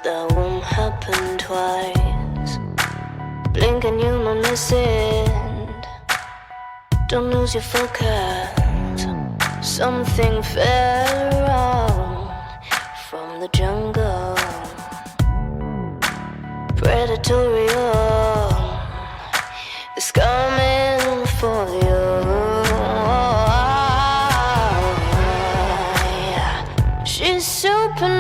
that won't happen twice. Blink and you might miss it. Don't lose your focus. Something fell wrong from the jungle. Predatorial is coming for you. She's supernatural.